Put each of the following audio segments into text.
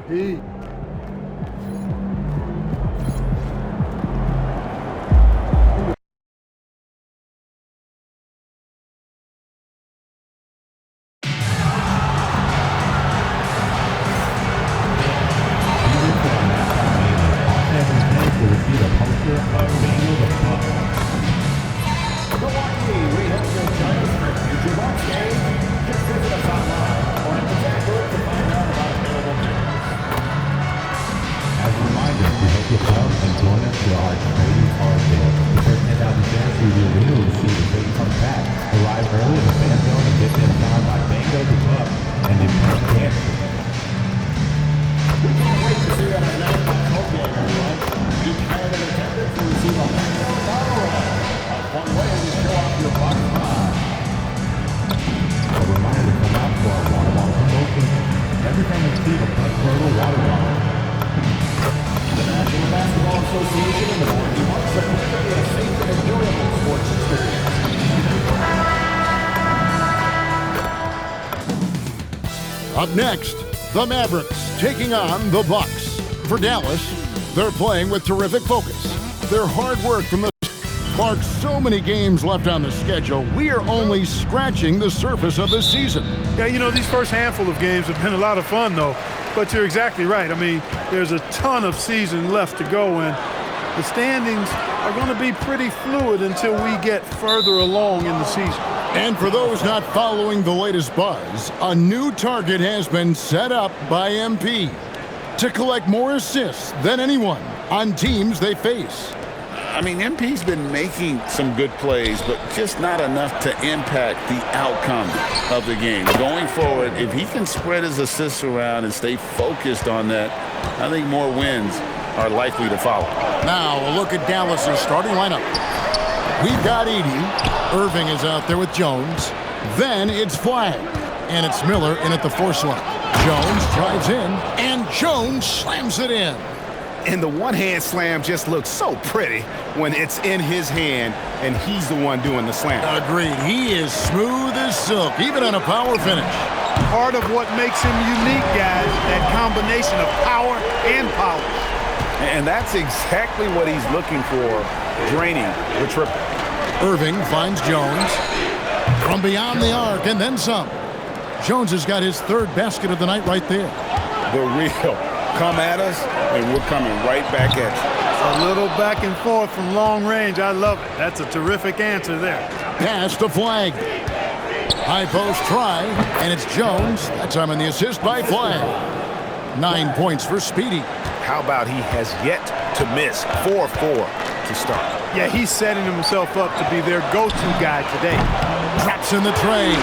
Heat. Up next, the Mavericks taking on the Bucks. For Dallas, they're playing with terrific focus. Their hard work from the marks so many games left on the schedule. We are only scratching the surface of the season. Yeah, you know, these first handful of games have been a lot of fun, though. But you're exactly right. I mean, there's a ton of season left to go, and the standings are going to be pretty fluid until we get further along in the season. And for those not following the latest buzz, a new target has been set up by MP to collect more assists than anyone on teams they face. I mean, MP's been making some good plays, but just not enough to impact the outcome of the game. Going forward, if he can spread his assists around and stay focused on that, I think more wins are likely to follow. Now, a look at Dallas's starting lineup. We've got Edey. Irving is out there with Jones. Then it's Flagg. And it's Miller in at the 4 slot. Jones drives in, and Jones slams it in. And the one-hand slam just looks so pretty when it's in his hand and he's the one doing the slam. Agreed. He is smooth as silk, even on a power finish. Part of what makes him unique, guys, that combination of power and polish. And that's exactly what he's looking for, draining the triple. Irving finds Jones from beyond the arc and then some. Jones has got his 3rd basket of the night right there. The real come at us, and we're coming right back at you. A little back and forth from long range. I love it. That's a terrific answer there. Pass to Flagg. High post try, and it's Jones. That time on the assist by Flagg. 9 points for Speedy. How about he has yet to miss 4-4 to start? Yeah, he's setting himself up to be their go-to guy today. Drops in the tray.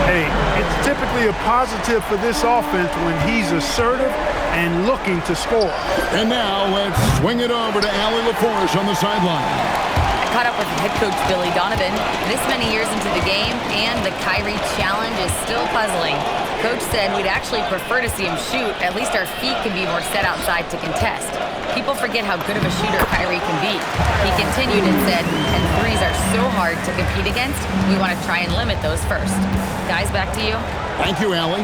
Hey, it's typically a positive for this offense when he's assertive and looking to score. And now let's swing it over to Allie LaForce on the sideline. I caught up with head coach Billy Donovan this many years into the game, and the Kyrie challenge is still puzzling. Coach said we'd actually prefer to see him shoot. At least our feet can be more set outside to contest. People forget how good of a shooter Kyrie can be. He continued and said, and threes are so hard to compete against, we want to try and limit those first. Guys, back to you. Thank you, Allie.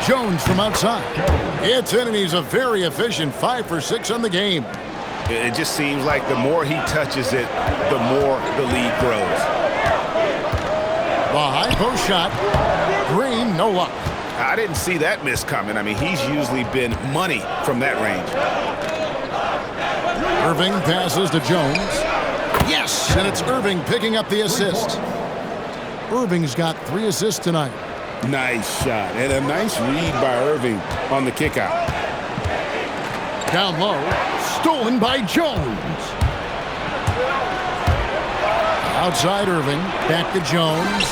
Jones from outside. It's in, and he's a very efficient 5 for 6 on the game. It just seems like the more he touches it, the more the lead grows. The high post shot. Green, no luck. I didn't see that miss coming. I mean, he's usually been money from that range. Irving passes to Jones. Yes, and it's Irving picking up the assist. Irving's got 3 assists tonight. Nice shot, and a nice read by Irving on the kickout. Down low, stolen by Jones. Outside Irving, back to Jones.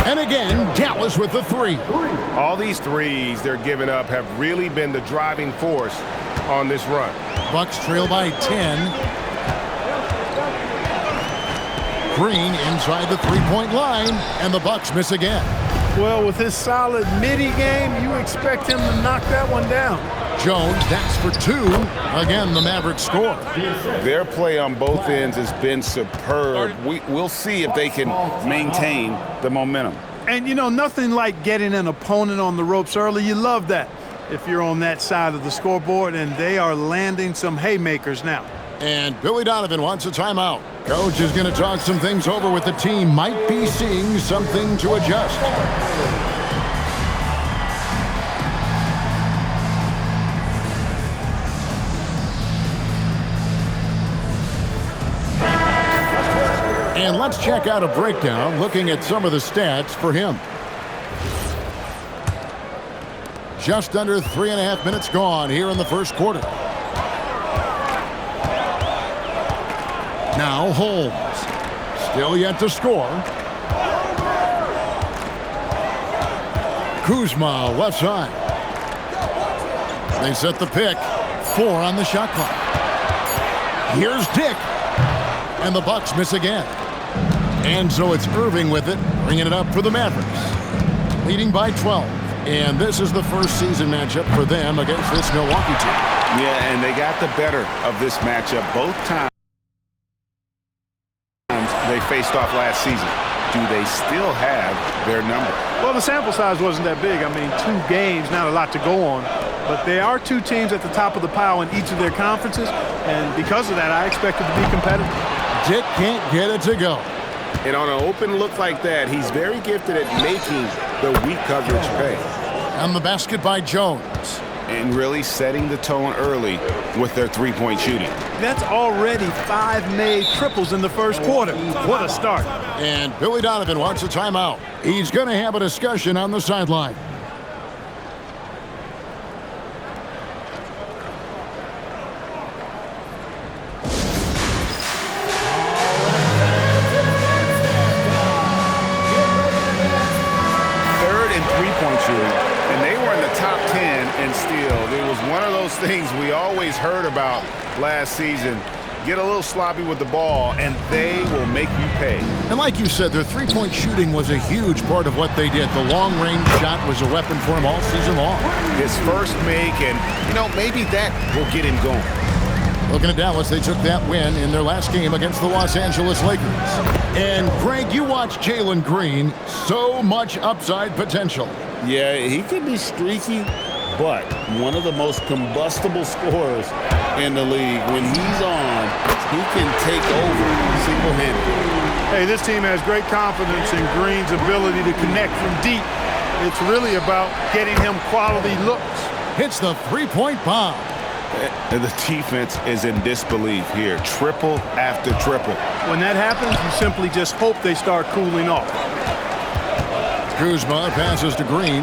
And again, Dallas with the 3. All these threes they're giving up have really been the driving force on this run. Bucks trail by 10. Green inside the 3-point line, and the Bucks miss again. Well, with his solid midi game, you expect him to knock that one down. Jones, that's for 2. Again, the Mavericks score. Their play on both ends has been superb. We'll see if they can maintain the momentum. And, you know, nothing like getting an opponent on the ropes early. You love that. if you're on that side of the scoreboard, and they are landing some haymakers now. And Billy Donovan wants a timeout. Coach is going to talk some things over with the team. Might be seeing something to adjust. And let's check out a breakdown looking at some of the stats for him. Just under 3.5 minutes gone here in the first quarter. Now Holmes. Still yet to score. Kuzma left side. They set the pick. 4 on the shot clock. Here's Dick. And the Bucks miss again. And so it's Irving with it, bringing it up for the Mavericks. Leading by 12. And this is the first season matchup for them against this Milwaukee team. Yeah, and they got the better of this matchup both times they faced off last season. Do they still have their number? Well, the sample size wasn't that big. I mean, 2 games, not a lot to go on. But they are 2 teams at the top of the pile in each of their conferences. And because of that, I expect it to be competitive. Dick can't get it to go. And on an open look like that, he's very gifted at making the weak coverage pay. And the basket by Jones. And really setting the tone early with their three-point shooting. That's already 5 made triples in the first quarter. What a start. And Billy Donovan wants a timeout. He's going to have a discussion on the sideline. Things we always heard about last season. Get a little sloppy with the ball, and they will make you pay. And like you said, their three-point shooting was a huge part of what they did. The long-range shot was a weapon for him all season long. His first make, and, maybe that will get him going. Looking at Dallas, they took that win in their last game against the Los Angeles Lakers. And, Greg, you watch Jalen Green. So much upside potential. Yeah, he could be streaky, but one of the most combustible scorers in the league. When he's on, he can take over single-handedly. Hey, this team has great confidence in Green's ability to connect from deep. It's really about getting him quality looks. Hits the three-point bomb. And the defense is in disbelief here. Triple after triple. When that happens, you simply just hope they start cooling off. Kuzma passes to Green.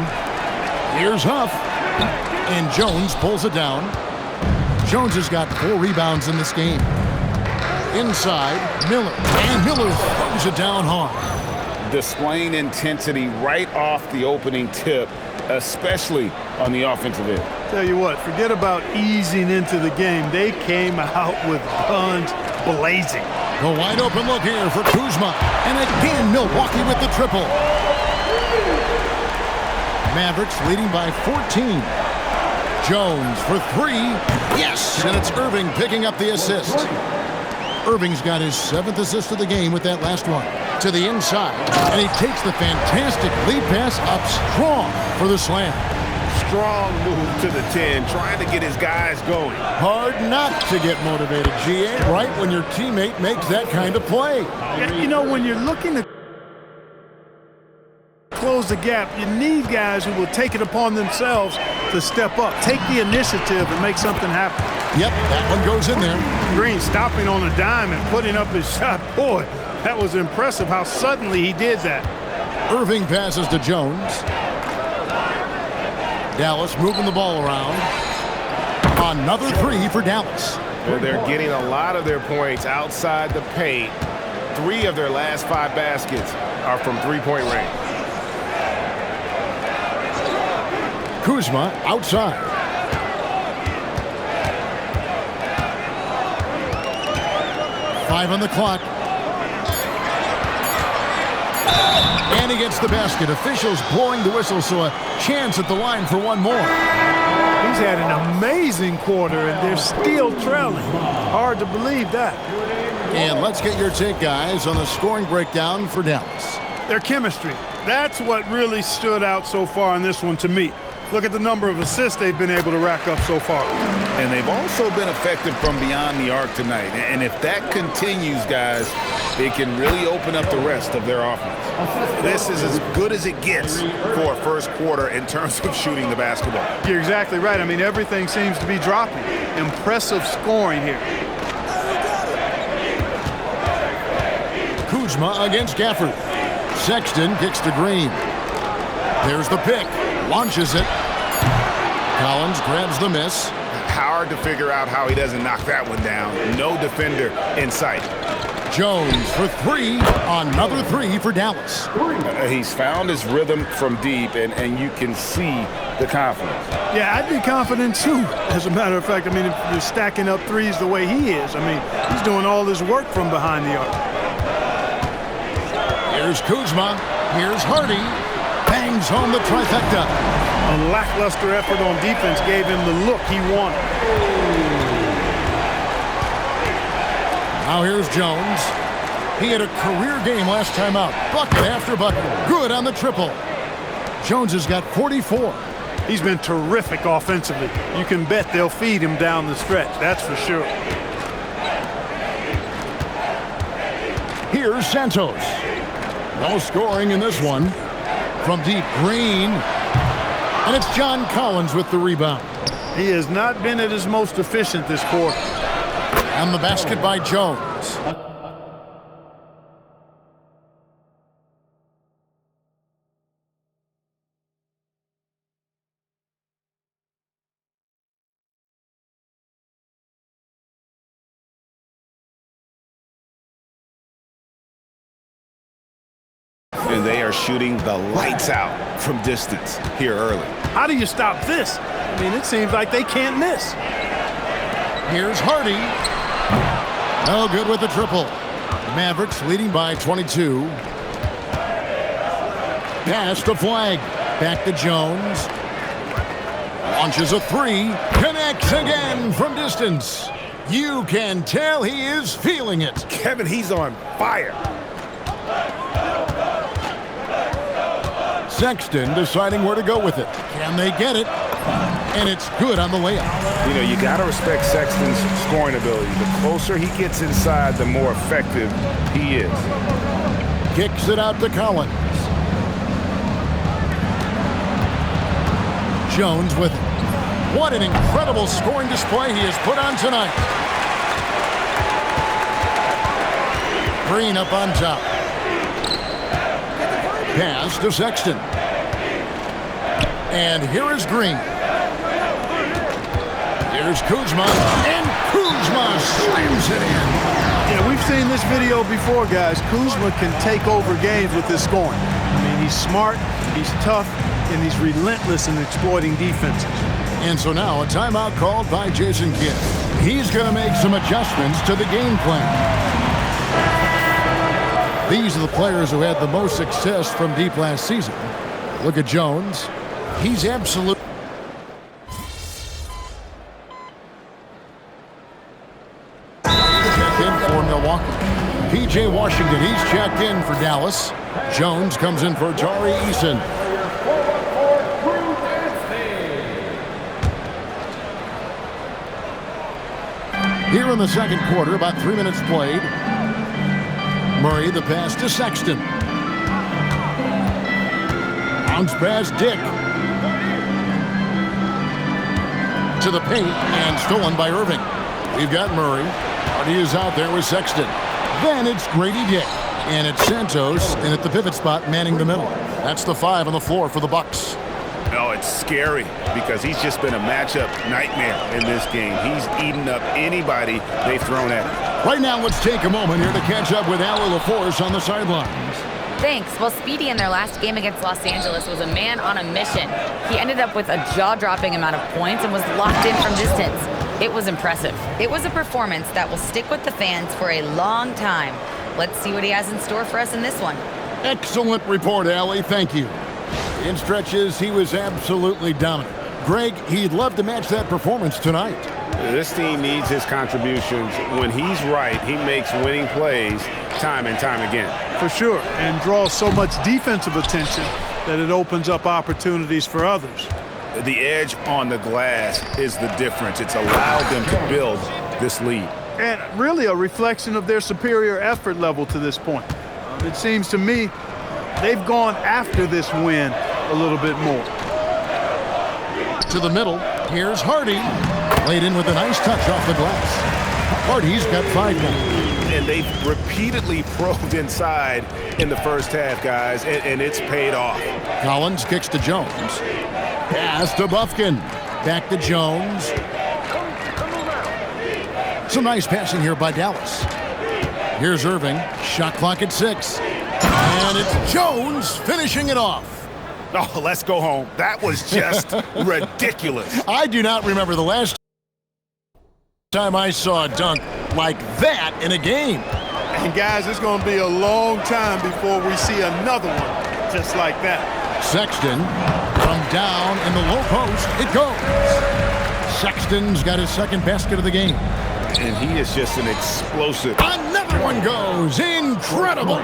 Here's Huff. And Jones pulls it down. Jones has got 4 rebounds in this game. Inside, Miller. And Miller throws it down hard. Displaying intensity right off the opening tip, especially on the offensive end. Tell you what, forget about easing into the game. They came out with guns blazing. A wide open look here for Kuzma. And again, Milwaukee with the triple. Mavericks leading by 14. Jones for 3. Yes! And it's Irving picking up the assist. Irving's got his 7th assist of the game with that last one. To the inside. And he takes the fantastic lead pass up strong for the slam. Strong move to the 10, trying to get his guys going. Hard not to get motivated, GA, right when your teammate makes that kind of play. When you're looking to close the gap, you need guys who will take it upon themselves to step up, take the initiative and make something happen. Yep, that one goes in there. Green stopping on a dime and putting up his shot. Boy, that was impressive how suddenly he did that. Irving passes to Jones. Dallas moving the ball around. Another 3 for Dallas. Well, they're getting a lot of their points outside the paint. 3 of their last 5 baskets are from three-point range. Kuzma outside. Five on the clock. And he gets the basket. Officials blowing the whistle, so a chance at the line for one more. He's had an amazing quarter, and they're still trailing. Hard to believe that. And let's get your take, guys, on the scoring breakdown for Dallas. Their chemistry. That's what really stood out so far in this one to me. Look at the number of assists they've been able to rack up so far. And they've also been effective from beyond the arc tonight. And if that continues, guys, it can really open up the rest of their offense. This is as good as it gets for a first quarter in terms of shooting the basketball. You're exactly right. I mean, everything seems to be dropping. Impressive scoring here. Kuzma against Gafford. Sexton kicks to Green. There's the pick. Launches it. Collins grabs the miss. Hard to figure out how he doesn't knock that one down. No defender in sight. Jones for three. Another three for Dallas. He's found his rhythm from deep, and you can see the confidence. Yeah, I'd be confident too. As a matter of fact, I mean, if you're stacking up threes the way he is, I mean, he's doing all this work from behind the arc. Here's Kuzma. Here's Hardy. Bangs home the trifecta. A lackluster effort on defense gave him the look he wanted. Now here's Jones. He had a career game last time out. Bucket after bucket. Good on the triple. Jones has got 44. He's been terrific offensively. You can bet they'll feed him down the stretch. That's for sure. Here's Santos. No scoring in this one. From deep, Green. And it's John Collins with the rebound. He has not been at his most efficient this quarter. And the basket by Jones. And they are shooting the lights out from distance here early. How do you stop this? I mean, it seems like they can't miss. Here's Hardy. No good with the triple. Mavericks leading by 22. Pass to Flag. Back to Jones. Launches a three. Connects again from distance. You can tell he is feeling it. Kevin, he's on fire. Sexton deciding where to go with it. Can they get it? And it's good on the layup. You know, you got to respect Sexton's scoring ability. The closer he gets inside, the more effective he is. Kicks it out to Collins. Jones with it. What an incredible scoring display he has put on tonight. Green up on top. Pass to Sexton. And here is Green. Here's Kuzma. And Kuzma slams it in. Yeah, we've seen this video before, guys. Kuzma can take over games with his scoring. I mean, he's smart, he's tough, and he's relentless in exploiting defenses. And so now a timeout called by Jason Kidd. He's going to make some adjustments to the game plan. These are the players who had the most success from deep last season. Look at Jones. He's absolute. Check in for Milwaukee. P.J. Washington, he's checked in for Dallas. Jones comes in for Tari Eason. Here in the second quarter, about 3 minutes played. Murray, the pass to Sexton. Bounce pass, Dick. To the paint, and stolen by Irving. We've got Murray. Hardy is out there with Sexton. Then it's Grady Dick. And it's Santos, and at the pivot spot, manning the middle. That's the 5 on the floor for the Bucks. Oh, it's scary because he's just been a matchup nightmare in this game. He's eaten up anybody they've thrown at him. Right now, let's take a moment here to catch up with Allie LaForce on the sidelines. Thanks. Well, Speedy in their last game against Los Angeles was a man on a mission. He ended up with a jaw-dropping amount of points and was locked in from distance. It was impressive. It was a performance that will stick with the fans for a long time. Let's see what he has in store for us in this one. Excellent report, Allie. Thank you. In stretches, he was absolutely dominant. Greg, he'd love to match that performance tonight. This team needs his contributions. When he's right, he makes winning plays time and time again. For sure, and draws so much defensive attention that it opens up opportunities for others. The edge on the glass is the difference. It's allowed them to build this lead. And really a reflection of their superior effort level to this point. It seems to me they've gone after this win a little bit more. To the middle, here's Hardy. Laid in with a nice touch off the glass. Hardy's got 5 now. And they've repeatedly probed inside in the first half, guys, and it's paid off. Collins kicks to Jones. Pass to Buffkin. Back to Jones. Some nice passing here by Dallas. Here's Irving. Shot clock at 6. And it's Jones finishing it off. Oh, let's go home. That was just ridiculous. I do not remember the last time I saw a dunk like that in a game. And guys, it's going to be a long time before we see another one just like that. Sexton from down in the low post. It goes. Sexton's got his second basket of the game. And he is just an explosive. Another one goes. Incredible.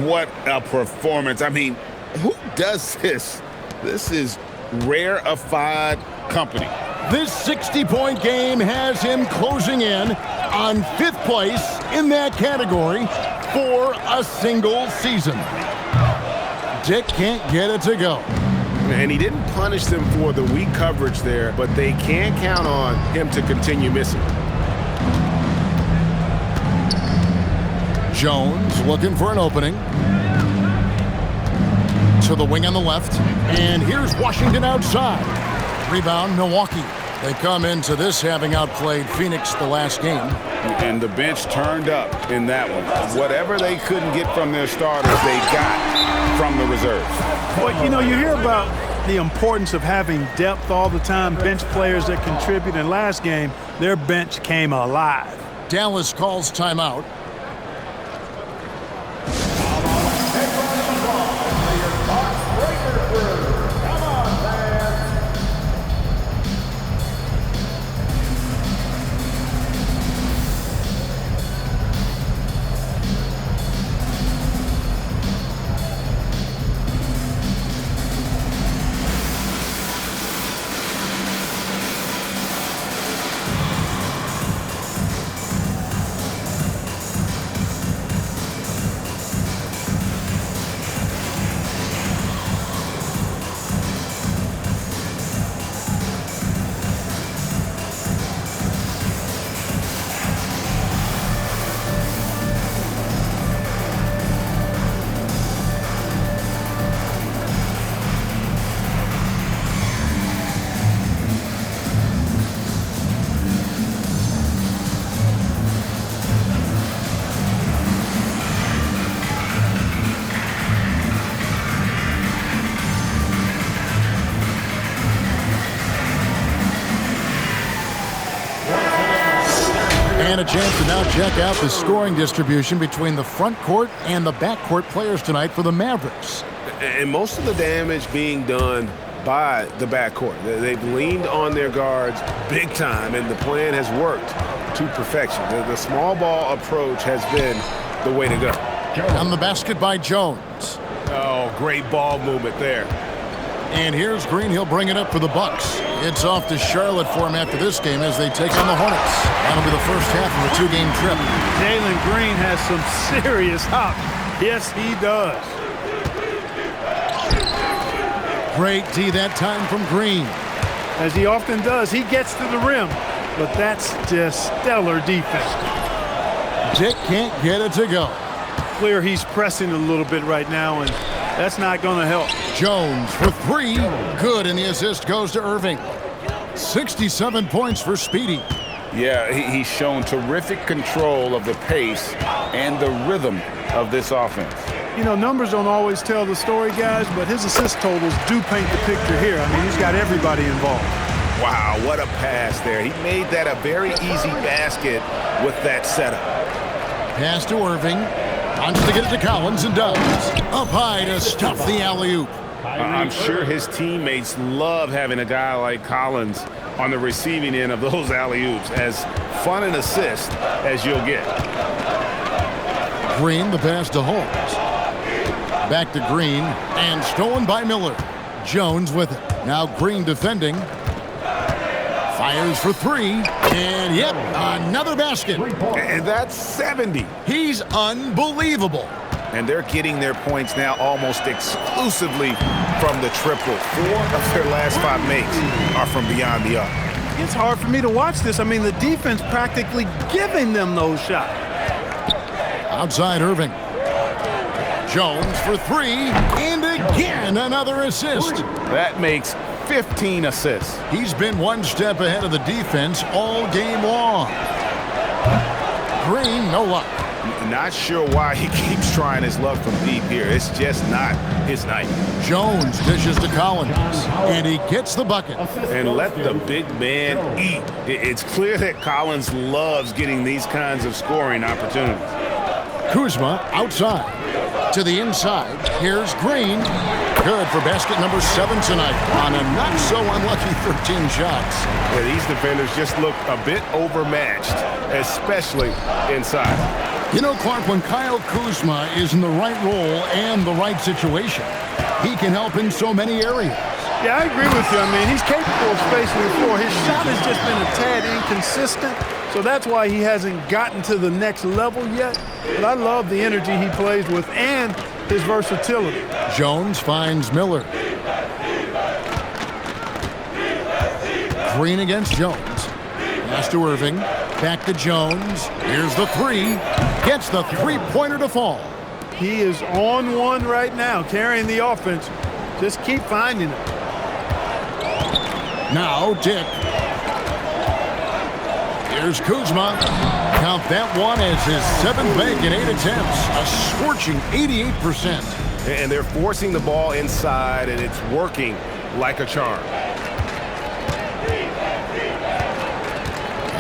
What a performance. I mean, who does this? This is rarefied company. This 60-point game has him closing in on 5th place in that category for a single season. Dick can't get it to go. And he didn't punish them for the weak coverage there, but they can't count on him to continue missing. Jones looking for an opening. To the wing on the left. And here's Washington outside. Rebound, Milwaukee. They come into this having outplayed Phoenix the last game. And the bench turned up in that one. Whatever they couldn't get from their starters, they got from the reserves. But, you know, you hear about the importance of having depth all the time, bench players that contribute. In last game, their bench came alive. Dallas calls timeout. And a chance to now check out the scoring distribution between the front court and the back court players tonight for the Mavericks. And most of the damage being done by the backcourt. They've leaned on their guards big time, and the plan has worked to perfection. The small ball approach has been the way to go. On the basket by Jones. Oh, great ball movement there. And here's Green. He'll bring it up for the Bucks. It's off to Charlotte for him after this game as they take on the Hornets. That'll be the first half of a 2-game trip. Jalen Green has some serious hop. Yes, he does. Great D that time from Green. As he often does, he gets to the rim, but that's just stellar defense. Dick can't get it to go. Clear he's pressing a little bit right now, and that's not going to help. Jones for 3. Good, and the assist goes to Irving. 67 points for Speedy. Yeah, he's shown terrific control of the pace and the rhythm of this offense. You know, numbers don't always tell the story, guys, but his assist totals do paint the picture here. I mean, he's got everybody involved. Wow, what a pass there. He made that a very easy basket with that setup. Pass to Irving. Wants to get it to Collins and does. Up high to stuff the alley-oop. I'm sure his teammates love having a guy like Collins on the receiving end of those alley-oops. As fun an assist as you'll get. Green, the pass to Holmes. Back to Green, and stolen by Miller. Jones with it. Now Green defending. Fires for three. And yep, another basket. And that's 70. He's unbelievable. And they're getting their points now almost exclusively from the triple. 4 of their last 5 makes are from beyond the arc. It's hard for me to watch this. I mean, the defense practically giving them those shots. Outside Irving. Jones for three. And again, another assist. That makes 15 assists. He's been one step ahead of the defense all game long. Green, no luck. Not sure why he keeps trying his luck from deep here. It's just not his night. Jones dishes to Collins, and he gets the bucket. And let the big man eat. It's clear that Collins loves getting these kinds of scoring opportunities. Kuzma outside. To the inside. Here's Green. Good for basket number 7 tonight on a not-so-unlucky 13 shots. Yeah, these defenders just look a bit overmatched, especially inside. You know, Clark, when Kyle Kuzma is in the right role and the right situation, he can help in so many areas. Yeah, I agree with you. I mean, he's capable of spacing the floor. His shot has just been a tad inconsistent, so that's why he hasn't gotten to the next level yet. But I love the energy he plays with and his versatility. Jones finds Miller. Green against Jones. Pass to Irving. Back to Jones. Here's the three. Gets the three-pointer to fall. He is on one right now, carrying the offense. Just keep finding it. Now Dick. Here's Kuzma. Count that one as his 7th make in 8 attempts. A scorching 88%. And they're forcing the ball inside, and it's working like a charm.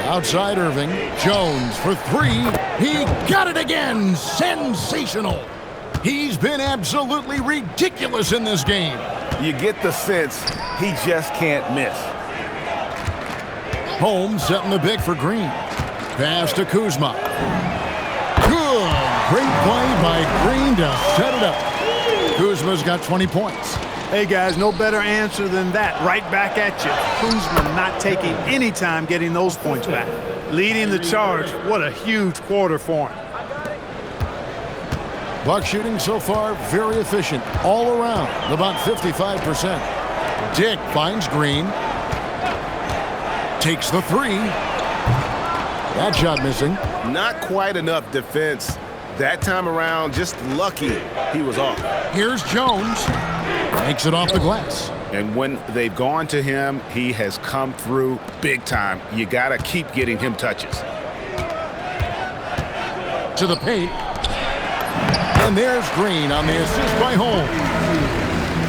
Outside Irving. Jones for three. He got it again. Sensational. He's been absolutely ridiculous in this game. You get the sense he just can't miss. Holmes setting the big for Green. Pass to Kuzma. Good. Great play by Green to set it up. Kuzma's got 20 points. Hey, guys, no better answer than that. Right back at you. Kuzma not taking any time getting those points back. Leading the charge. What a huge quarter for him. Buck shooting so far very efficient all around, about 55%. Dick finds Green. Takes the three. That shot missing. Not quite enough defense. That time around, just lucky he was off. Here's Jones. Makes it off the glass. And when they've gone to him, he has come through big time. You got to keep getting him touches. To the paint. And there's Green on the assist by Holmes.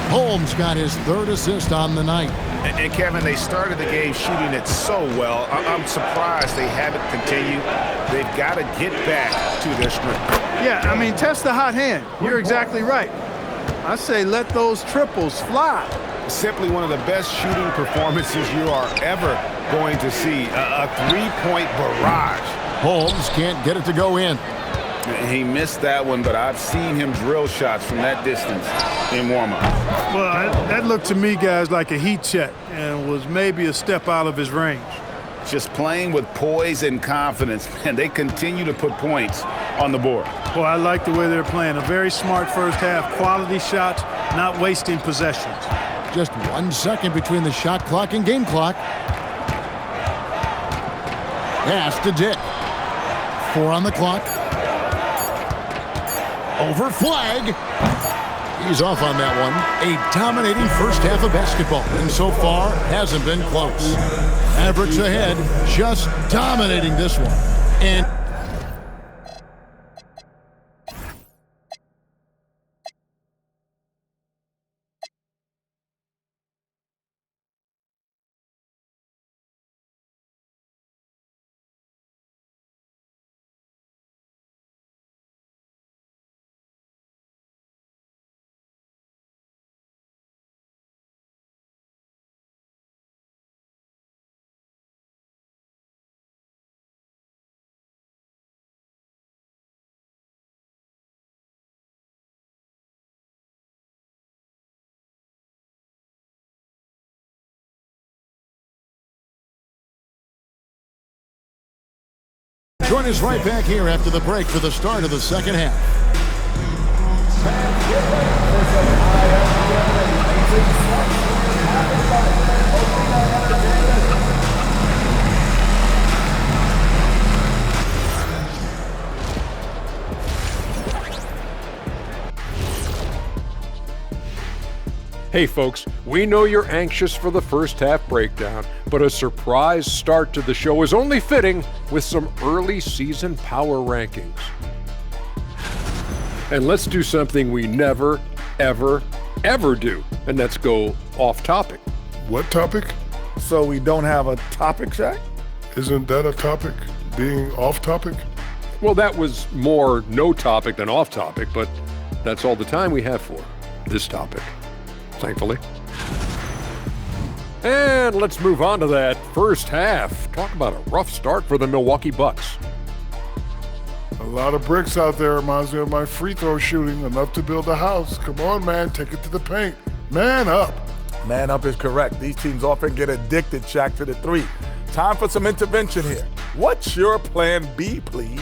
Holmes got his 3rd assist on the night. And Kevin, they started the game shooting it so well. I'm surprised they haven't continued. They've got to get back to their strength. Yeah, I mean, test the hot hand. You're exactly right. I say let those triples fly. Simply one of the best shooting performances you are ever going to see. A three-point barrage. Holmes can't get it to go in. He missed that one, but I've seen him drill shots from that distance in warm-up. Well, that looked to me, guys, like a heat check and was maybe a step out of his range. Just playing with poise and confidence, and they continue to put points on the board. Well, I like the way they're playing. A very smart first half, quality shots, not wasting possessions. Just 1 second between the shot clock and game clock. Pass to Dick. 4 on the clock. Over flag. He's off on that one. A dominating first half of basketball, and so far hasn't been close. Mavericks ahead, just dominating this one. And Join us right back here after the break for the start of the second half. Hey folks, we know you're anxious for the first half breakdown, but a surprise start to the show is only fitting with some early season power rankings. And let's do something we never, ever, ever do, and that's go off topic. What topic? So we don't have a topic, Shaq? Isn't that a topic? Being off topic? Well, that was more no topic than off topic, but that's all the time we have for this topic, thankfully. And let's move on to that first half. Talk about a rough start for the Milwaukee Bucks. A lot of bricks out there. Reminds me of my free throw shooting. Enough to build a house. Come on, man. Take it to the paint. Man up. Man up is correct. These teams often get addicted, Shaq, to the three. Time for some intervention here. What's your plan B, please?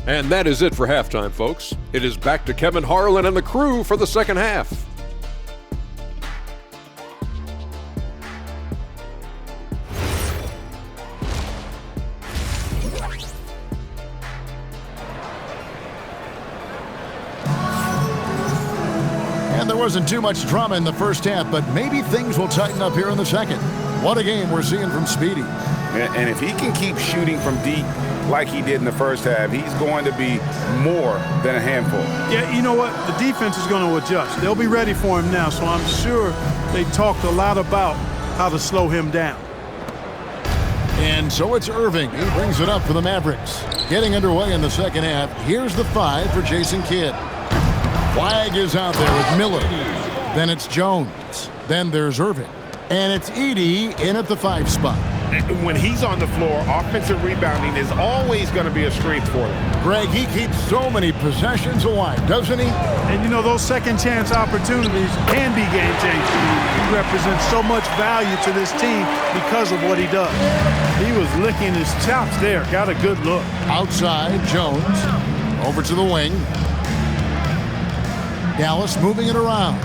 And that is it for halftime, folks. It is back to Kevin Harlan and the crew for the second half. And there wasn't too much drama in the first half, but maybe things will tighten up here in the second. What a game we're seeing from Speedy. And if he can keep shooting from deep like he did in the first half, he's going to be more than a handful. Yeah, you know what? The defense is going to adjust. They'll be ready for him now, so I'm sure they talked a lot about how to slow him down. And so it's Irving. He brings it up for the Mavericks. Getting underway in the second half. Here's the 5 for Jason Kidd. Flag is out there with Miller. Then it's Jones. Then there's Irving. And it's Edey in at the 5 spot. When he's on the floor, offensive rebounding is always going to be a strength for them. Greg, he keeps so many possessions alive, doesn't he? And you know, those second chance opportunities can be game changing. He represents so much value to this team because of what he does. He was licking his chops there. Got a good look. Outside, Jones. Over to the wing. Dallas moving it around.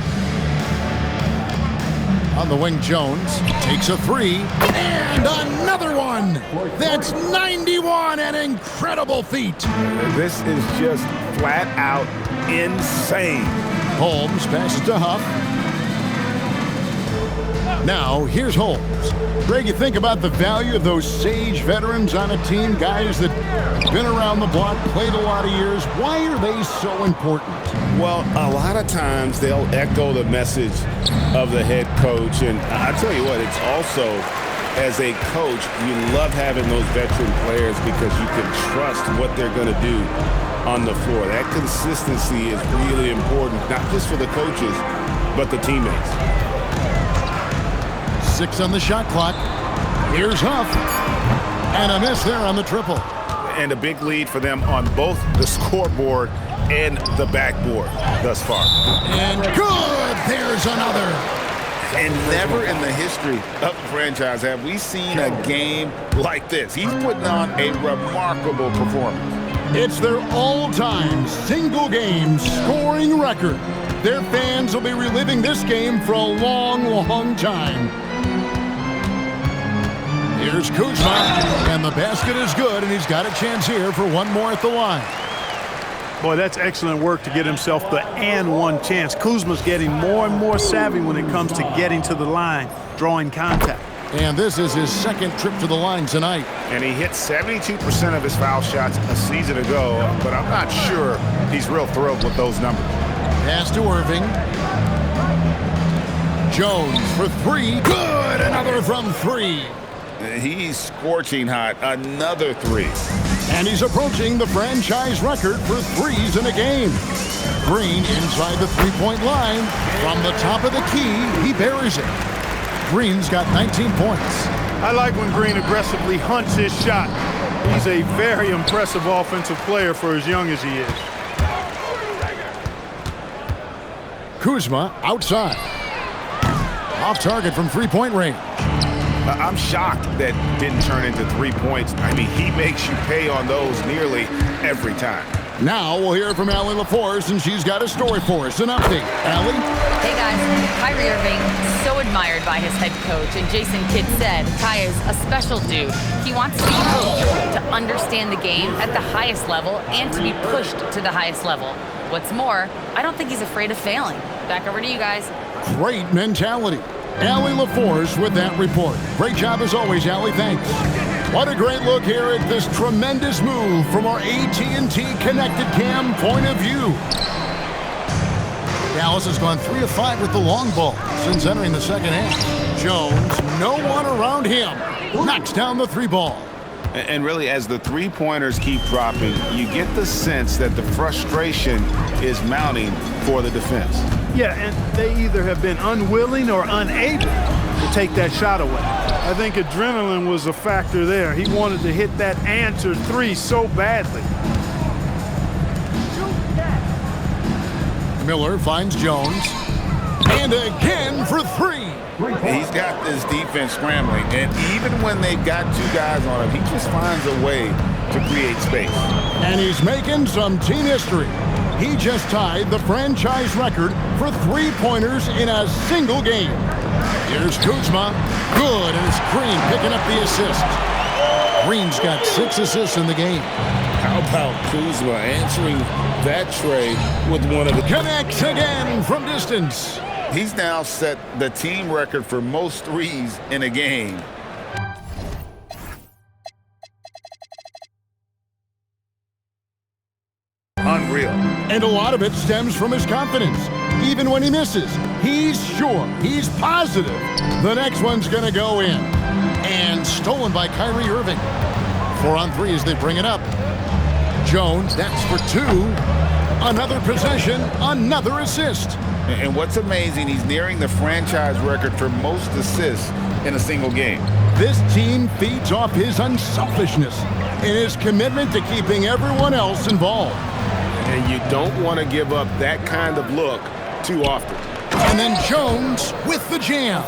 On the wing, Jones takes a 3, and another one! That's 91, an incredible feat! This is just flat out insane. Holmes passes to Huff. Now, here's Holmes. Greg, you think about the value of those sage veterans on a team, guys that been around the block, played a lot of years. Why are they so important? Well, a lot of times they'll echo the message of the head coach. And I tell you what, it's also, as a coach, you love having those veteran players because you can trust what they're going to do on the floor. That consistency is really important, not just for the coaches, but the teammates. 6 on the shot clock. Here's Huff. And a miss there on the triple. And a big lead for them on both the scoreboard and the backboard thus far. And good! There's another. And never in the history of the franchise have we seen a game like this. He's putting on a remarkable performance. It's their all-time single-game scoring record. Their fans will be reliving this game for a long, long time. Here's Kuzma, and the basket is good, and he's got a chance here for one more at the line. Boy, that's excellent work to get himself the and one chance. Kuzma's getting more and more savvy when it comes to getting to the line, drawing contact. And this is his second trip to the line tonight. And he hit 72% of his foul shots a season ago, but I'm not sure he's real thrilled with those numbers. Pass to Irving. Jones for 3. Good! Another from 3. He's scorching hot. Another 3. And he's approaching the franchise record for 3s in a game. Green inside the three-point line. From the top of the key, he buries it. Green's got 19 points. I like when Green aggressively hunts his shot. He's a very impressive offensive player for as young as he is. Kuzma outside. Off target from three-point range. I'm shocked that didn't turn into 3 points. I mean, he makes you pay on those nearly every time. Now we'll hear from Allie LaForce, and she's got a story for us. An update. Allie? Hey guys, Kyrie Irving, so admired by his head coach, and Jason Kidd said Kai is a special dude. He wants to be coached, to understand the game at the highest level, and to be pushed to the highest level. What's more, I don't think he's afraid of failing. Back over to you guys. Great mentality. Allie LaForce with that report. Great job as always, Allie. Thanks. What a great look here at this tremendous move from our AT&T Connected Cam point of view. Dallas has gone 3 of 5 with the long ball since entering the second half. Jones, no one around him, knocks down the 3 ball. And really, as the three-pointers keep dropping, you get the sense that the frustration is mounting for the defense. Yeah, and they either have been unwilling or unable to take that shot away. I think adrenaline was a factor there. He wanted to hit that answer 3 so badly. Miller finds Jones, and again for 3. He's got this defense scrambling, and even when they've got 2 guys on him, he just finds a way to create space. And he's making some team history. He just tied the franchise record for 3-pointers in a single game. Here's Kuzma. Good, and it's Green picking up the assist. Green's got 6 assists in the game. How about Kuzma answering that trade with one of the... Connects again from distance. He's now set the team record for most threes in a game. Unreal. And a lot of it stems from his confidence. Even when he misses, he's sure, he's positive the next one's going to go in. And stolen by Kyrie Irving. 4 on 3 as they bring it up. Jones, that's for 2. Another possession, another assist. And what's amazing, he's nearing the franchise record for most assists in a single game. This team feeds off his unselfishness and his commitment to keeping everyone else involved. And you don't want to give up that kind of look too often. And then Jones with the jam.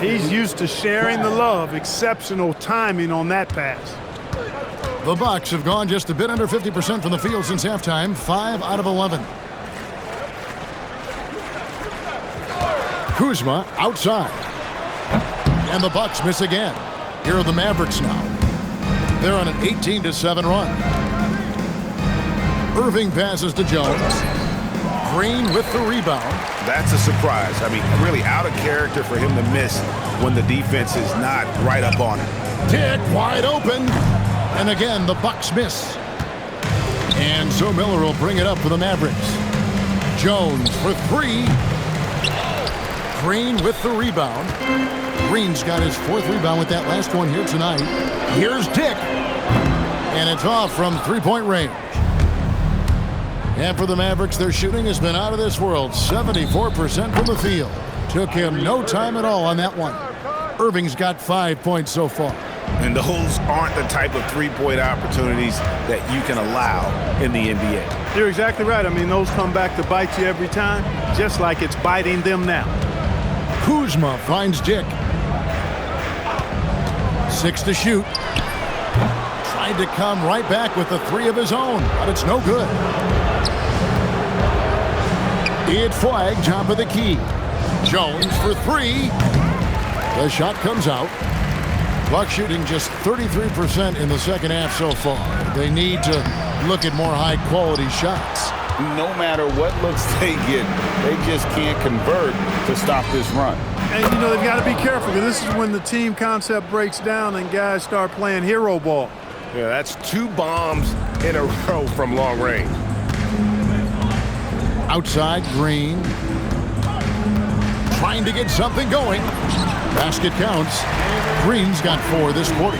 He's used to sharing the love. Exceptional timing on that pass. The Bucks have gone just a bit under 50% from the field since halftime, 5 out of 11. Kuzma outside. And the Bucks miss again. Here are the Mavericks now. They're on an 18-7 run. Irving passes to Jones. Green with the rebound. That's a surprise. I mean, really out of character for him to miss when the defense is not right up on him. Dick wide open. And again, the Bucks miss. And so Miller will bring it up for the Mavericks. Jones for 3. Green with the rebound. Green's got his 4th rebound with that last one here tonight. Here's Dick. And it's off from 3-point range. And for the Mavericks, their shooting has been out of this world. 74% from the field. Took him no time at all on that one. Irving's got 5 points so far. And those aren't the type of three-point opportunities that you can allow in the NBA. You're exactly right. I mean, those come back to bite you every time, just like it's biting them now. Kuzma finds Dick. 6 to shoot. Tried to come right back with the 3 of his own, but it's no good. It's flag, top of the key. Jones for 3. The shot comes out. Bucks shooting just 33% in the second half so far. They need to look at more high-quality shots. No matter what looks they get, they just can't convert to stop this run. And, you know, they've got to be careful because this is when the team concept breaks down and guys start playing hero ball. Yeah, that's 2 bombs in a row from long range. Outside, Green. Trying to get something going. Basket counts. Green's got 4 this quarter.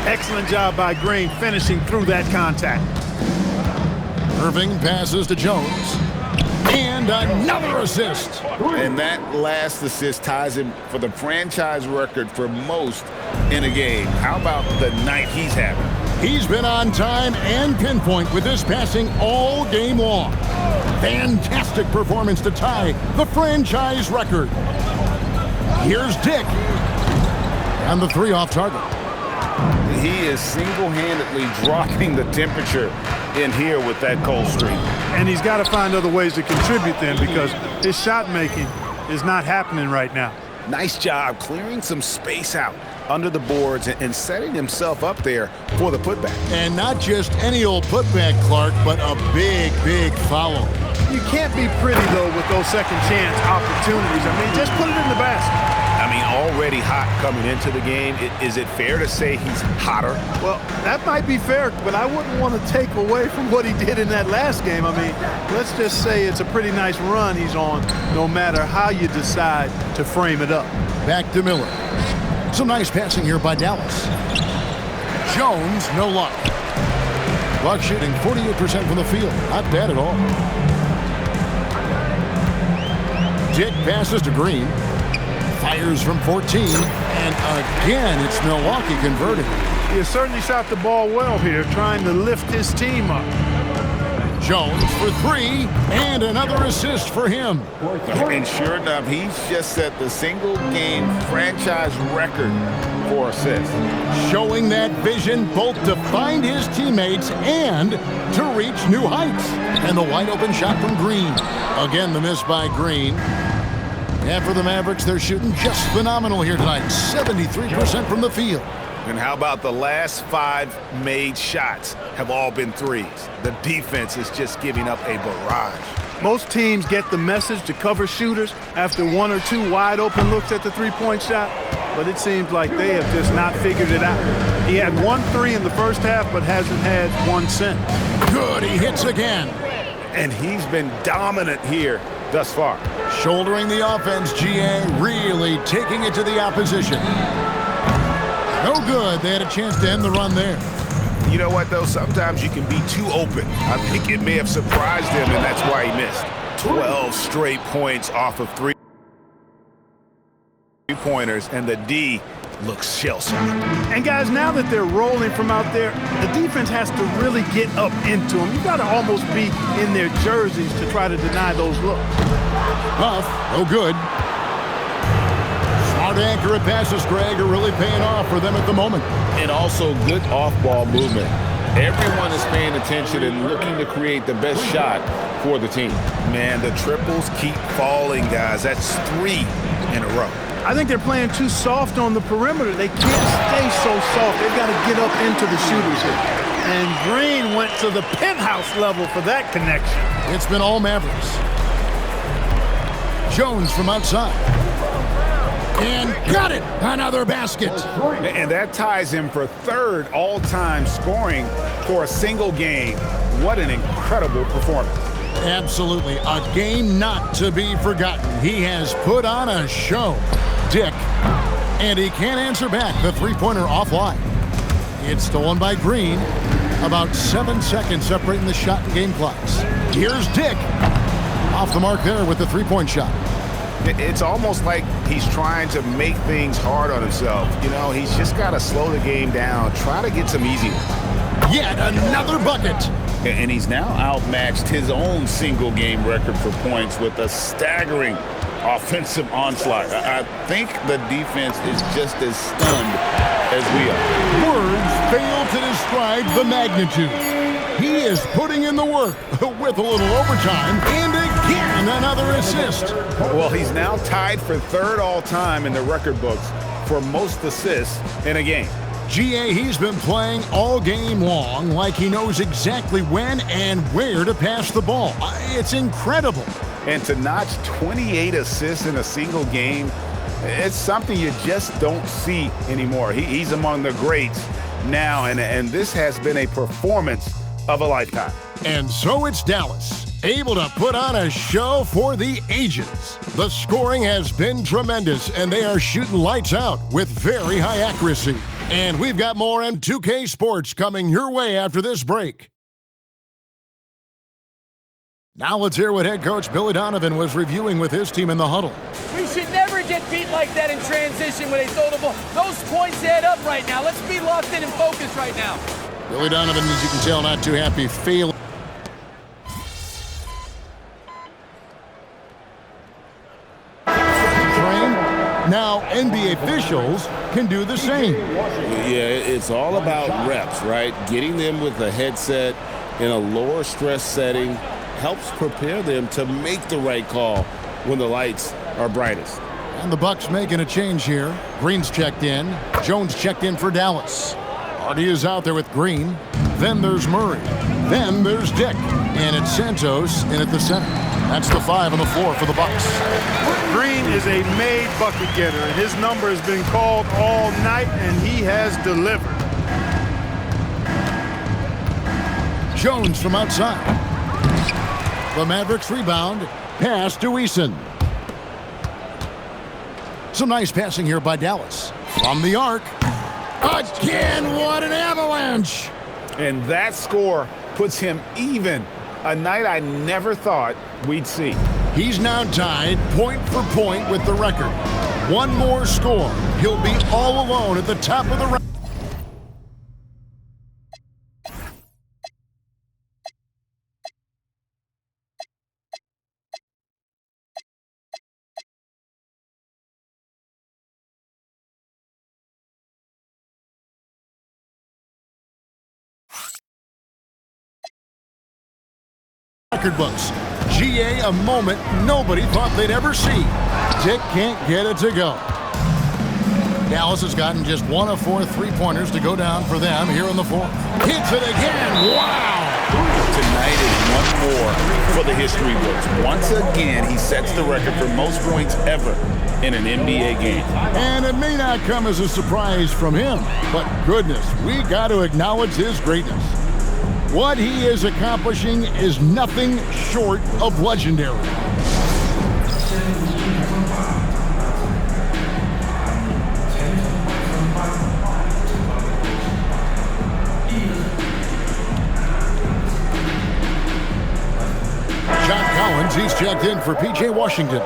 Excellent job by Green finishing through that contact. Irving passes to Jones. And another assist. And that last assist ties him for the franchise record for most in a game. How about the night he's having? He's been on time and pinpoint with this passing all game long. Fantastic performance to tie the franchise record. Here's Dick. And the 3 off target. He is single-handedly dropping the temperature in here with that cold streak. And he's got to find other ways to contribute then, because his shot making is not happening right now. Nice job clearing some space out under the boards and setting himself up there for the putback. And not just any old putback, Clark, but a big, big foul. You can't be pretty, though, with those second chance opportunities. I mean, just put it in the basket. I mean, already hot coming into the game. Is it fair to say he's hotter? Well, that might be fair, but I wouldn't want to take away from what he did in that last game. I mean, let's just say it's a pretty nice run he's on, no matter how you decide to frame it up. Back to Miller. Some nice passing here by Dallas. Jones, no luck. Bucks shooting 48% from the field. Not bad at all. Dick passes to Green. Fires from 14. And again, it's Milwaukee converting. He has certainly shot the ball well here, trying to lift his team up. Jones for 3, and another assist for him. And sure enough, he's just set the single-game franchise record for assists. Showing that vision both to find his teammates and to reach new heights. And the wide-open shot from Green. Again, the miss by Green. And for the Mavericks, they're shooting just phenomenal here tonight. 73% from the field. And how about the last 5 made shots have all been threes? The defense is just giving up a barrage. Most teams get the message to cover shooters after 1 or 2 wide open looks at the three-point shot, but it seems like they have just not figured it out. He had 1 3 in the first half, but hasn't had 1 since. Good, he hits again. And he's been dominant here thus far. Shouldering the offense, GA really taking it to the opposition. No good. They had a chance to end the run there. You know what, though? Sometimes you can be too open. I think it may have surprised him, and that's why he missed. 12 straight points off of 3-pointers, and the D looks shell-shocked. And, guys, now that they're rolling from out there, the defense has to really get up into them. You got to almost be in their jerseys to try to deny those looks. Huff, no good. Smart accurate passes, Greg, are really paying off for them at the moment. And also good off-ball movement. Everyone is paying attention and looking to create the best shot for the team. Man, the triples keep falling, guys. That's 3 in a row. I think they're playing too soft on the perimeter. They can't stay so soft. They've got to get up into the shooters here. And Green went to the penthouse level for that connection. It's been all Mavericks. Jones from outside. And got it! Another basket. And that ties him for 3rd all-time scoring for a single game. What an incredible performance. Absolutely. A game not to be forgotten. He has put on a show. Dick. And he can't answer back. The 3-pointer offline. It's stolen by Green. About 7 seconds separating the shot and game clocks. Here's Dick. Off the mark there with the 3-point shot. It's almost like he's trying to make things hard on himself. You know, he's just got to slow the game down, try to get some easy ones. Yet another bucket. And he's now outmatched his own single-game record for points with a staggering offensive onslaught. I think the defense is just as stunned as we are. Words fail to describe the magnitude. He is putting in the work with a little overtime, and again another assist. Well, he's now tied for 3rd all-time in the record books for most assists in a game. GA, he's been playing all game long like he knows exactly when and where to pass the ball. It's incredible. And to notch 28 assists in a single game, it's something you just don't see anymore. He's among the greats now, and this has been a performance of a lifetime. And so it's Dallas, able to put on a show for the ages. The scoring has been tremendous, and they are shooting lights out with very high accuracy. And we've got more M2K Sports coming your way after this break. Now let's hear what head coach Billy Donovan was reviewing with his team in the huddle. We should never get beat like that in transition when they throw the ball. Those points add up right now. Let's be locked in and focused right now. Billy Donovan, as you can tell, not too happy failing. Train Now NBA officials can do the same. Yeah, it's all about reps, right? Getting them with a headset in a lower stress setting helps prepare them to make the right call when the lights are brightest. And the Bucks making a change here. Green's checked in. Jones checked in for Dallas. Hardy is out there with Green. Then there's Murray. Then there's Dick. And it's Santos in at the center. That's the 5 on the floor for the Bucks. Green is a made bucket getter, and his number has been called all night, and he has delivered. Jones from outside. The Mavericks rebound. Pass to Eason. Some nice passing here by Dallas. From the arc. Again, what an avalanche! And that score puts him even. A night I never thought we'd see. He's now tied point for point with the record. One more score. He'll be all alone at the top of the record. Record books. GA, a moment nobody thought they'd ever see. Dick can't get it to go. Dallas has gotten just 1 of 4 3-pointers to go down for them here in the fourth. Hits it again. Wow! Tonight is one more for the history books. Once again, he sets the record for most points ever in an NBA game. And it may not come as a surprise from him, but goodness, we got to acknowledge his greatness. What he is accomplishing is nothing short of legendary. John Collins, he's checked in for P.J. Washington.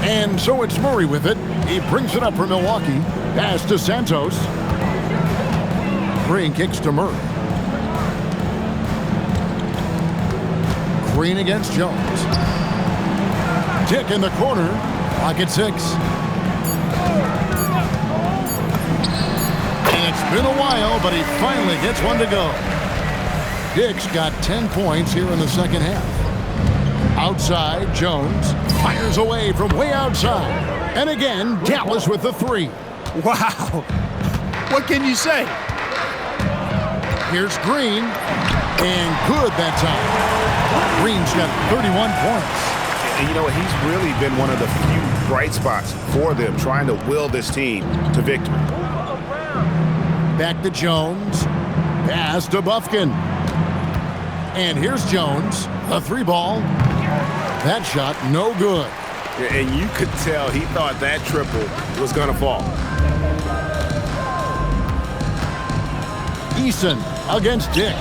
And so it's Murray with it. He brings it up for Milwaukee. Pass to Santos. Green kicks to Murray. Green against Jones. Dick in the corner. Clock at 6. And it's been a while, but he finally gets one to go. Dick's got 10 points here in the second half. Outside, Jones fires away from way outside. And again, Dallas with the 3. Wow. What can you say? Here's Green, and good that time. Green's got 31 points. And you know what? He's really been one of the few bright spots for them, trying to will this team to victory. Back to Jones. Pass to Bufkin. And here's Jones, a 3-ball. That shot, no good. And you could tell he thought that triple was going to fall. Eason against Dick.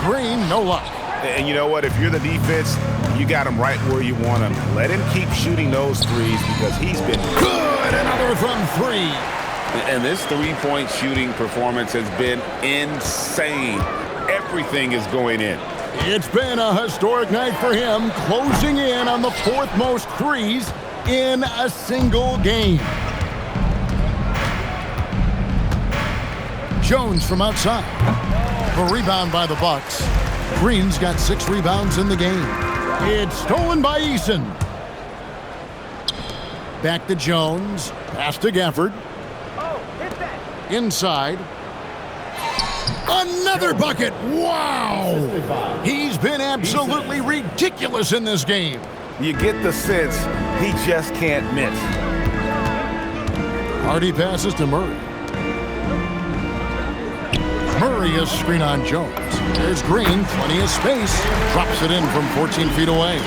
Green, no luck. And you know what? If you're the defense, you got him right where you want him. Let him keep shooting those threes because he's been good. Another from 3. And this 3-point shooting performance has been insane. Everything is going in. It's been a historic night for him, closing in on the 4th most threes in a single game. Jones from outside. A rebound by the Bucks. Green's got 6 rebounds in the game. It's stolen by Eason. Back to Jones. Pass to Gafford. Inside. Another bucket. Wow. He's been absolutely ridiculous in this game. You get the sense he just can't miss. Hardy passes to Murray. Murray is screen on Jones. There's Green, plenty of space. Drops it in from 14 feet away.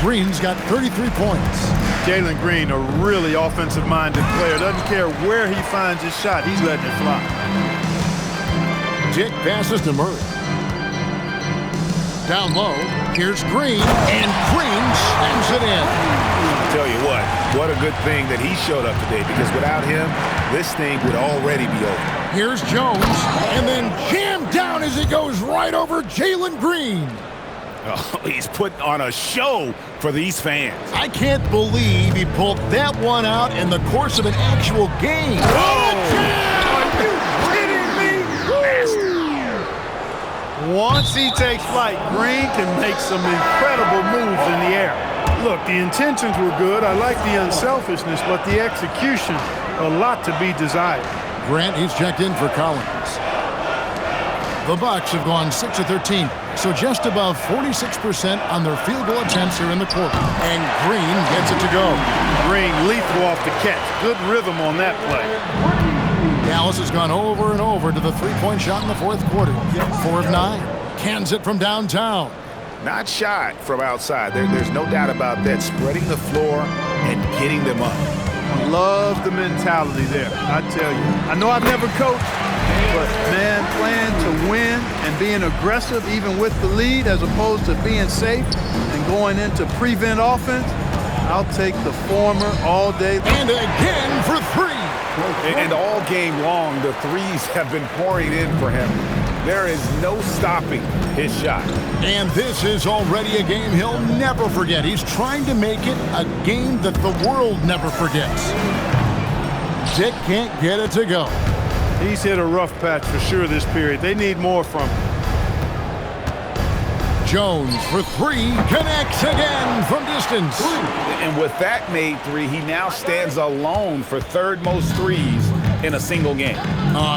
Green's got 33 points. Jalen Green, a really offensive-minded player. Doesn't care where he finds his shot. He's letting it fly. Dick passes to Murray. Down low, here's Green, and Green slams it in. I'll tell you what a good thing that he showed up today, because without him, this thing would already be over. Here's Jones, and then jammed down as he goes right over Jalen Green. Oh, he's putting on a show for these fans. I can't believe he pulled that one out in the course of an actual game. Are you kidding me? Once he takes flight, Green can make some incredible moves in the air. Look, the intentions were good. I like the unselfishness, but the execution, a lot to be desired. Grant, he's checked in for Collins. The Bucks have gone 6 of 13, so just above 46% on their field goal attempts here in the quarter. And Green gets it to go. Green lethal off the catch. Good rhythm on that play. Dallas has gone over and over to the three-point shot in the fourth quarter. 4 of 9. Cans it from downtown. Not shot from outside. There's no doubt about that. Spreading the floor and getting them up. Love the mentality there, I tell you. I know I've never coached, but, man, playing to win and being aggressive even with the lead as opposed to being safe and going into prevent offense, I'll take the former all day. And again for 3. And all game long, the threes have been pouring in for him. There is no stopping his shot. And this is already a game he'll never forget. He's trying to make it a game that the world never forgets. Dick can't get it to go. He's hit a rough patch for sure this period. They need more from him. Jones for 3, connects again from distance. And with that made 3, he now stands alone for third most threes in a single game.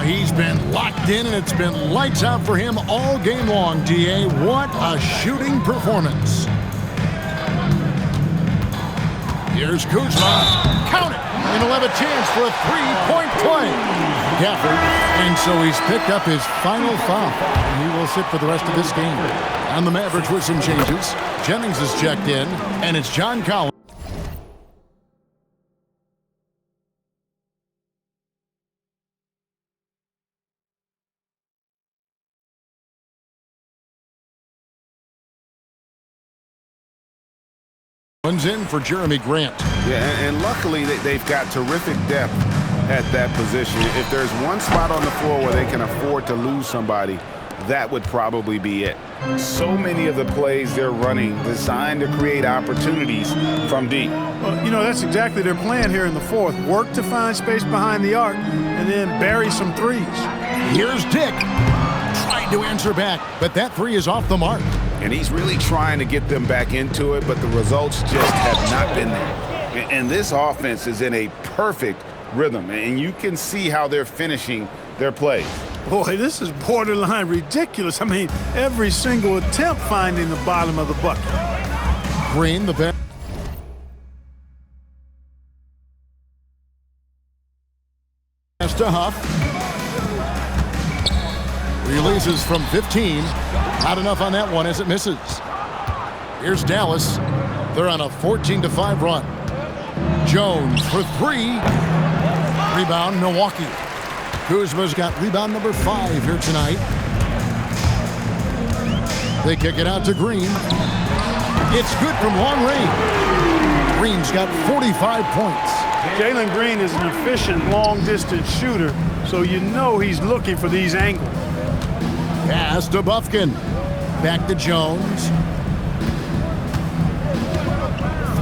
He's been locked in, and it's been lights out for him all game long, D.A. What a shooting performance. Here's Kuzma. Count it! And he'll have a chance for a three-point play. Gafford, and so he's picked up his final foul. And he will sit for the rest of this game. On the Mavericks with some changes. Jennings is checked in, and it's John Collins. One's in for Jeremy Grant. Yeah, and luckily they've got terrific depth at that position. If there's one spot on the floor where they can afford to lose somebody, that would probably be it. So many of the plays they're running designed to create opportunities from deep. Well, you know, that's exactly their plan here in the fourth. Work to find space behind the arc and then bury some threes. Here's Dick. Tried to answer back, but that 3 is off the mark. And he's really trying to get them back into it, but the results just have not been there. And this offense is in a perfect rhythm, and you can see how they're finishing their plays. Boy, this is borderline ridiculous. I mean, every single attempt finding the bottom of the bucket. Green, the best. To Huff. Releases from 15. Not enough on that one as it misses. Here's Dallas. They're on a 14-5 run. Jones for 3. Rebound, Milwaukee. Kuzma's got rebound number 5 here tonight. They kick it out to Green. It's good from long range. Green's got 45 points. Jalen Green is an efficient long-distance shooter, so you know he's looking for these angles. Pass to Bufkin. Back to Jones.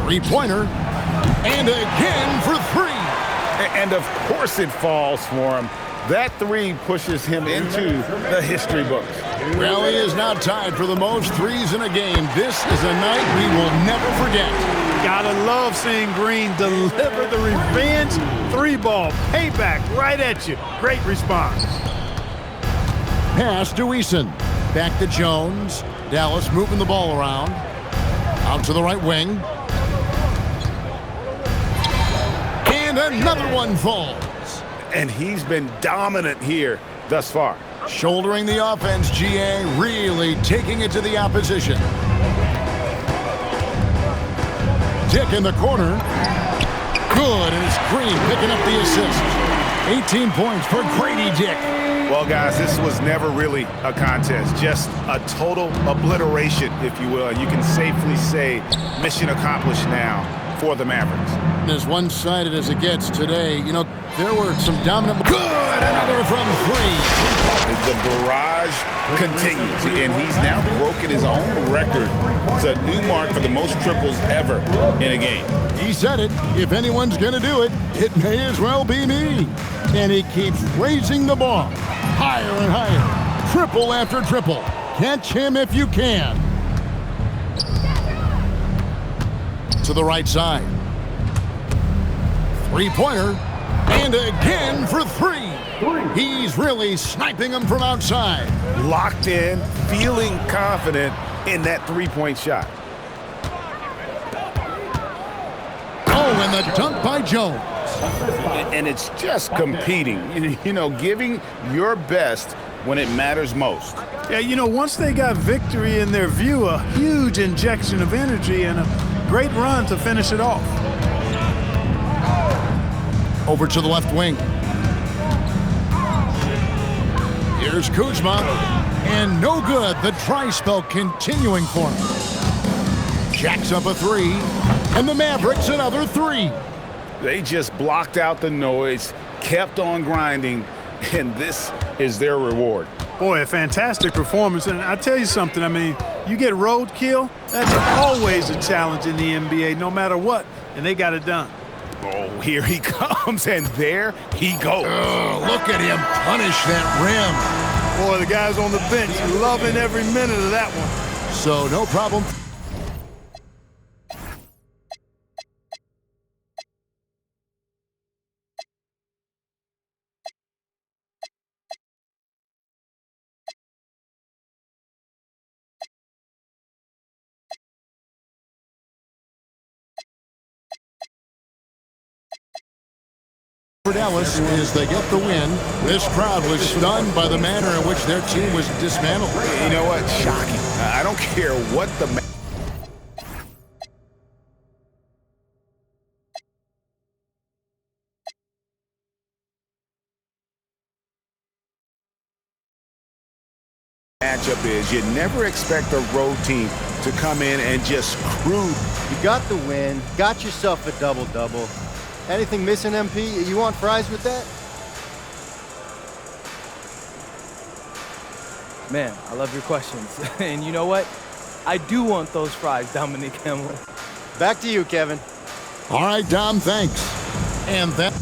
Three-pointer. And again for 3. And of course it falls for him. That 3 pushes him into the history books. Well, he is now tied for the most threes in a game. This is a night we will never forget. Gotta love seeing Green deliver the revenge 3-ball. Payback right at you. Great response. Pass to Eason. Back to Jones. Dallas moving the ball around. Out to the right wing. And another one falls. And he's been dominant here thus far. Shouldering the offense, GA really taking it to the opposition. Dick in the corner. Good, and it's Green picking up the assist. 18 points for Grady Dick. Well, guys, this was never really a contest, just a total obliteration, if you will. And you can safely say mission accomplished now for the Mavericks. As one-sided as it gets today, you know, there were some dominant... Good! Another from three. The barrage continues, and he's now broken his own record. It's a new mark for the most triples ever in a game. He said it. If anyone's going to do it, it may as well be me. And he keeps raising the bar. Higher and higher. Triple after triple. Catch him if you can. To the right side. Three-pointer. And again for three. He's really sniping them from outside. Locked in, feeling confident in that three-point shot. Oh, and the dunk by Jones. And it's just competing, you know, giving your best when it matters most. Yeah, you know, once they got victory in their view, a huge injection of energy and a great run to finish it off. Over to the left wing. Here's Kuzma. And no good. The dry spell continuing for him. Jacks up a three. And the Mavericks another three. They just blocked out the noise, kept on grinding, and this is their reward. Boy, a fantastic performance. And I tell you something, I mean, you get roadkill, that's always a challenge in the NBA, no matter what, and they got it done. Oh, here he comes, and there he goes. Oh, look at him punish that rim. Boy, the guys on the bench loving every minute of that one. So no problem. For Dallas, as they get the win, this crowd was stunned by the manner in which their team was dismantled. You know what? Shocking. I don't care what the matchup is. You never expect a road team to come in and just cruise. You got the win, got yourself a double-double. Anything missing, MP? You want fries with that? Man, I love your questions. And you know what? I do want those fries, Dominic Hamill. Back to you, Kevin. All right, Dom, thanks. And that...